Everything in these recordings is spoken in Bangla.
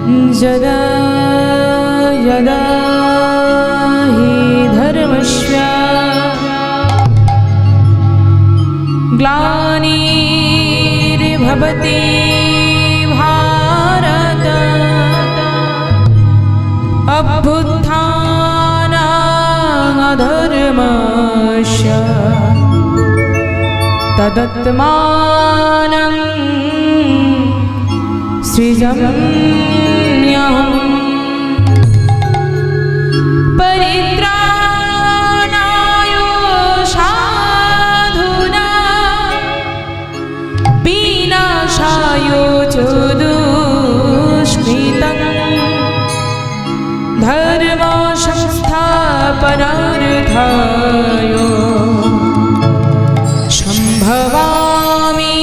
यदा यदा हि धर्मस्य ग्लानिर्भवति भारत अभ्युत्थानाधर्मस्य तदात्मानं सृजाम्यहम् परित्राणाय साधूनां विनाशाय च दुष्कृतं धर्म संस्थापनार्थाय सम्भवामि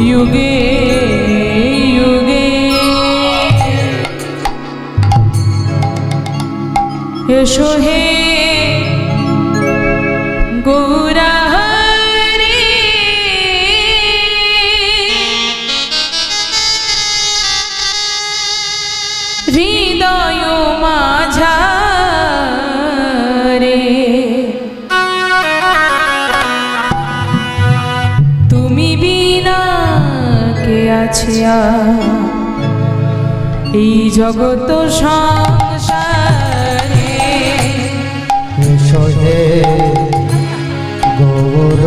युगे युगे। यशो हे गौरा हरे हृदय माझारे तुमी बिना কে আছে এই জগৎ সংসারে। এসো হে গৌর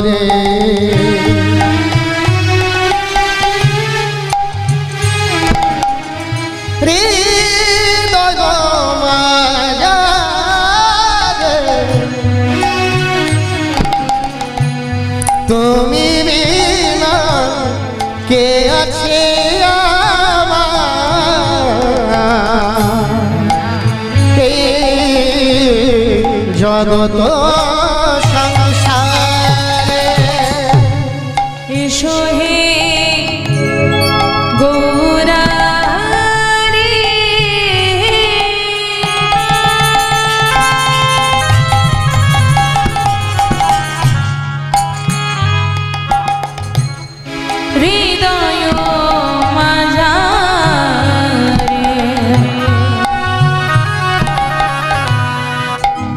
রে হৃদয় মাঝারে তুমি বিনা কে আছে জগত সংসারে। এসো হে গৌরা রে হৃদয় মাঝারে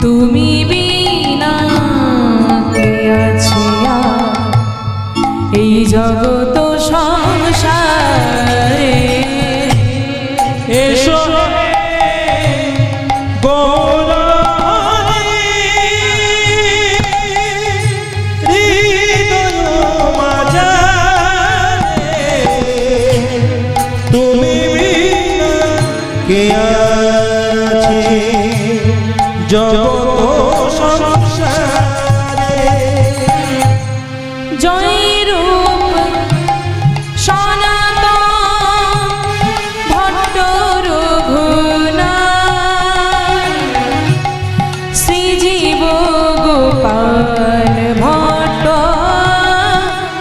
তুমি বিনা কে আছে এই জগৎ সংসারে। এসো গৌরা হৃদয় মাঝারে তুমি বিনা কে আছে জগৎ সংসারে। জয় রূপ সনাতন ভট্ট রঘুনাথ শ্রীজীব গোপাল ভট্ট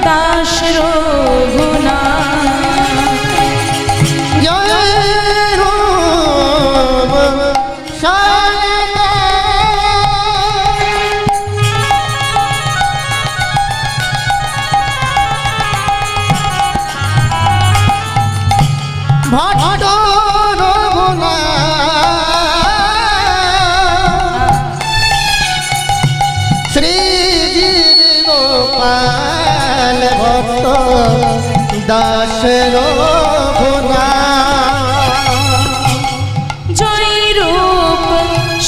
দাস রঘুনাথ। জয় রূপ ভট্ট রঘুনাথ শ্রীজীব গোপাল ভট্ট দাস রঘুনাথ। জয় রূপ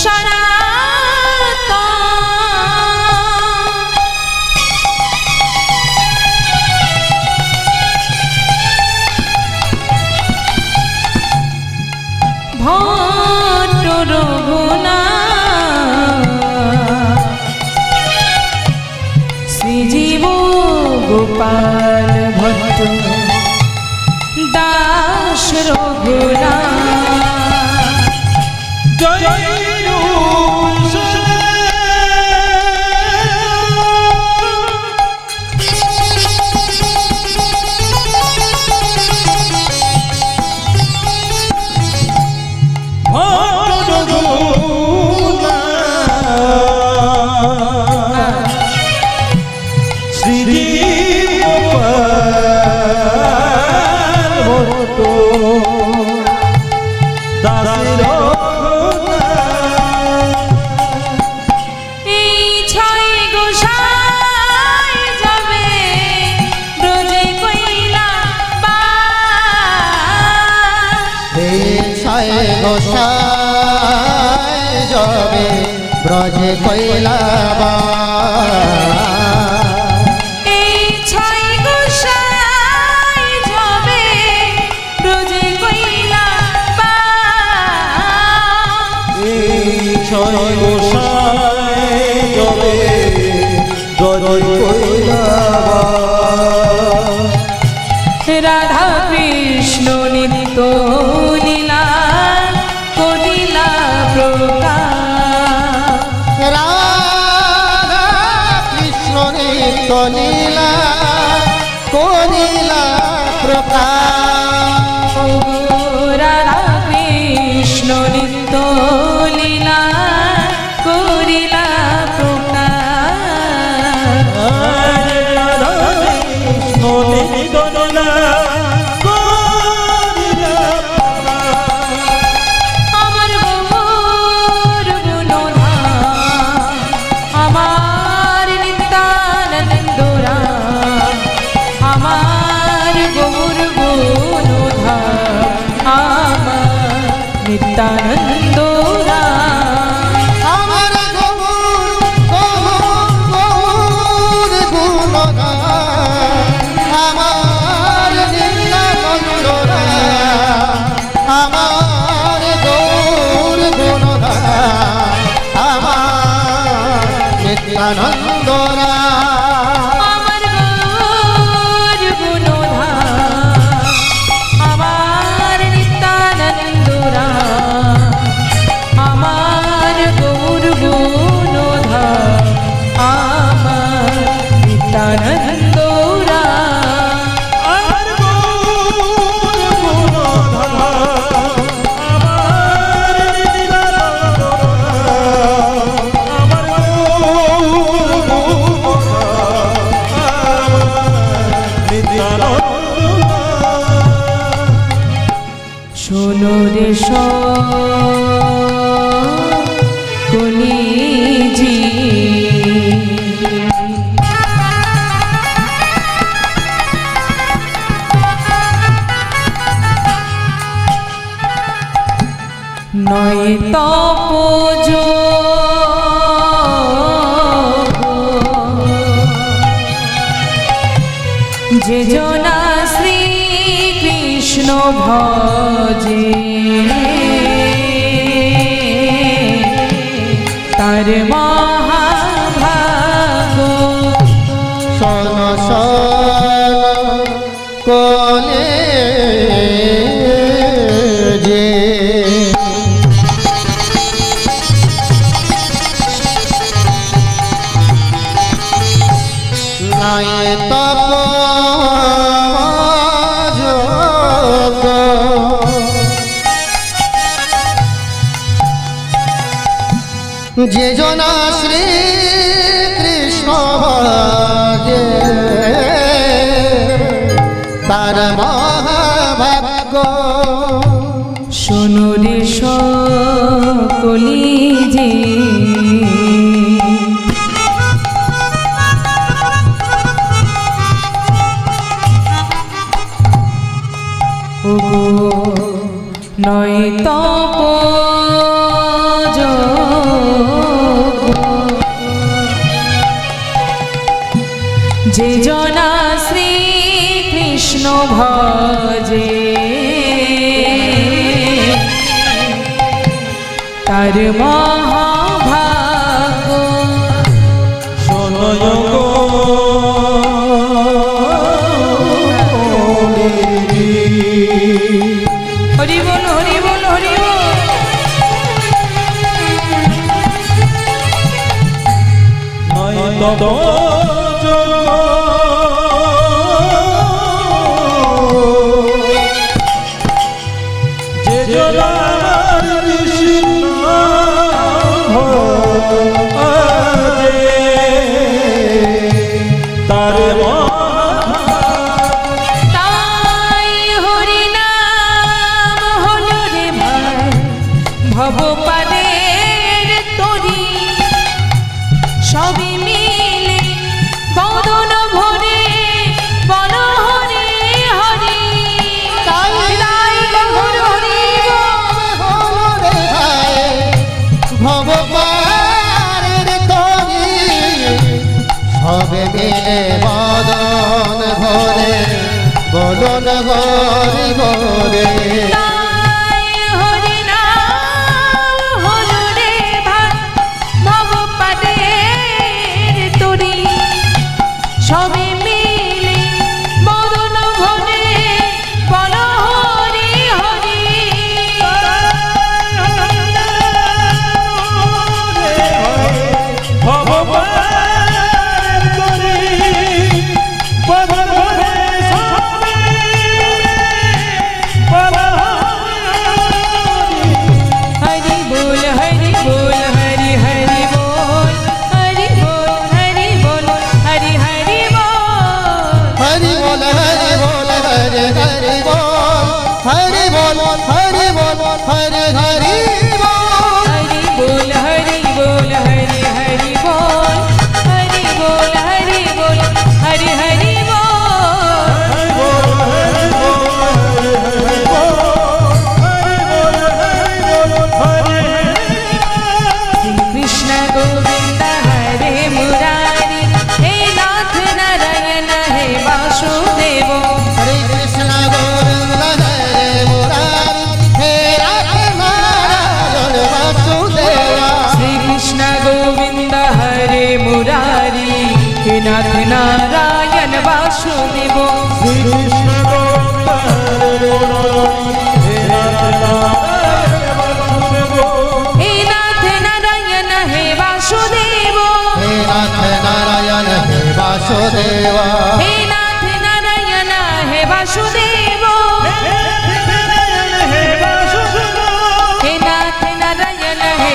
সনাতন ভট্ট রঘুনাথ শ্রীজীব গোপাল ভট্ট দাস রঘুনাথ। জয় শ্রী গজল কইলাবা রাধা কৃষ্ণ নিত্য লীলা করিলা প্রকাশ রাধা কৃষ্ণ নিত্য লীলা করিলা প্রকাশ রাধা কৃষ্ণ নিত্য লীলা করিলা প্রকাশ রাধা কৃষ্ণ নিত্য লীলা করিলা আমার গৌর গুণধাম আমার নিত্যানন্দরা আমার গৌর গুণধাম আমার নিত্যানন্দরা আমার গৌর গুণগান আমার নীলানন্দরা আমার গৌর গুণগান আমার নিত্যানন্দরা আমার গৌর গুণধাম আমার নিত্যানন্দরা আমার গৌর গুণধাম আমার নিত্যানন্দরা আমার গৌর গুণধাম আমার নীলানন্দ আমার গৌর গুণধাম নিত্যানন্দ শোনো রে কলিজি নয় তপজ যে জনা শ্রীকৃষ্ণ ভজে তার মহাভাগ শোন শোন কোলে যে নাই তপ যোগ যে জনা শ্রী কৃষ্ণ ভজে তার মহাভাগ্য শোনো রে কলিজি নয় তপজ যে জনা শ্রীকৃষ্ণ ভজে তার মহাভাগ শোনয় গো হরি বল হরি বল হরি বল নয় তব যে জলার কৃষ্ণ ভজে তার তাই হরি নাম হলো রে ভাই ভবপাদের তরি সবই মিলে বদন ভরে বল হরি হরি তাই গৌর হরি হলো রে ভাই ভগবানের তরি সবে মিলে বদন ভরে বদন ভরি ভরে তাই হরি নাম হলো রে ভাই ভবপাদের তরি নাথ নারায়ণ বাসুদেব শ্রী কৃষ্ণ গোবিন্দ হরে মুরারি হে নাথ নারায়ণ বাসুদেব হে নাথ নারায়ণ হে বাসুদেব হে নাথ নারায়ণ হে বাসুদেব হে নাথ নারায়ণ হে বাসুদেব হে নাথ নারায়ণ হে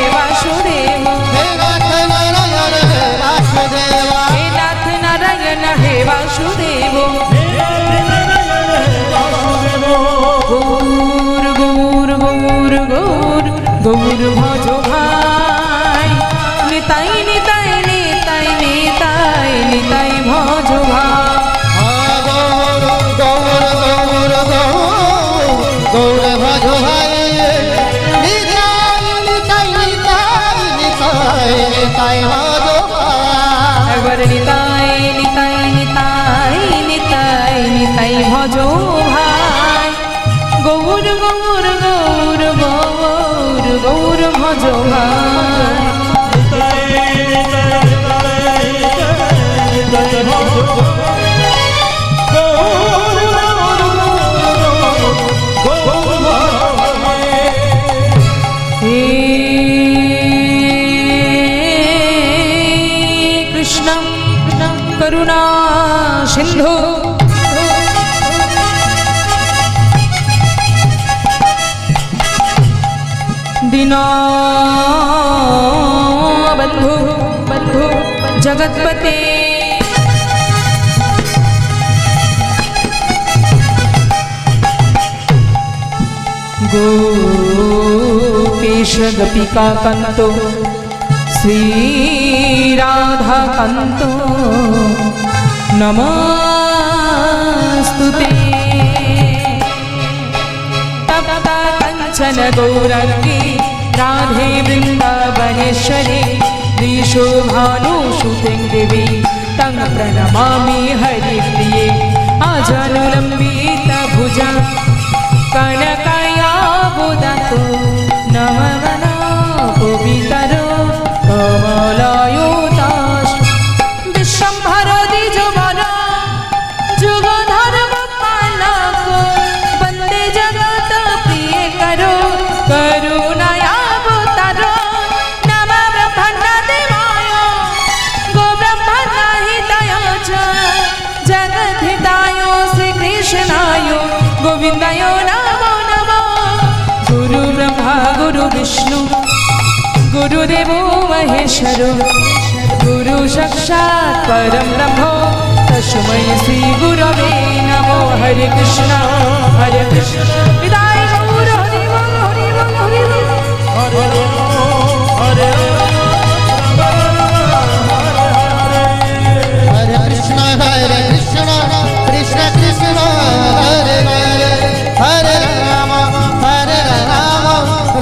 বাসুদেব হে নাথ নারায়ণ হে বাসুদেব গৌর গৌর গৌর গৌর গৌর ভজ ভাই নিতাই নিতাই নিতাই নিতাই নিতাই ভজ ভাই গৌর গৌর গৌর গৌর গৌর ভজ ভাই নিতাই নিতাই নিতাই নিতাই নিতাই ভজ ভাই একবার নিতাই নিতাই নিতাই নিতাই নিতাই ভজ ভাই গৌর গৌর গৌর গৌর গৌর ভজ ভাই হে কৃষ্ণ করুণা সিন্ধু দীন বন্ধু বন্ধু জগৎপতে गोपेश गोपिका कांतो श्री राधा कांतो नमस्तुते तप्त कंचन गौरंगी राधे वृंदावनेश्वरी द्विशोभानुसुते देवी तं प्रणमामि हरिप्रिये आजानुलंबित भुजा कनकयाबुदतो नमवनो पवितरो कमलायुताश विश्वम्भरो द्विजवरो जुगधर्म पालको वन्दे जगत प्रिय करो करुणयावतारो नमः ब्रह्मण्यदेवाय गोब्रह्मणहिताय च जगद्धिताय श्रीकृष्णाय गोविन्दाय नमो नमः गुरु ब्रह्मा गुरु विष्णु गुरुदेवो महेश्वरो गुरु साक्षात् परं ब्रह्म तस्मै श्री गुरवे नमो हरे कृष्ण विदाय गौर हरि बोल हरि बोल हरि बोल हरे कृष्ण कृष्ण कृष्ण हरे हरे हरे राम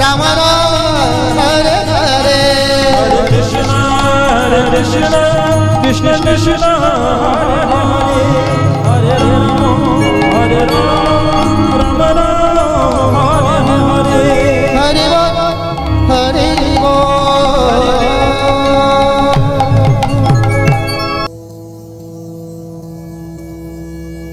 राम राम हरे हरे कृष्ण कृष्ण कृष्ण कृष्ण हरे हरे हरे राम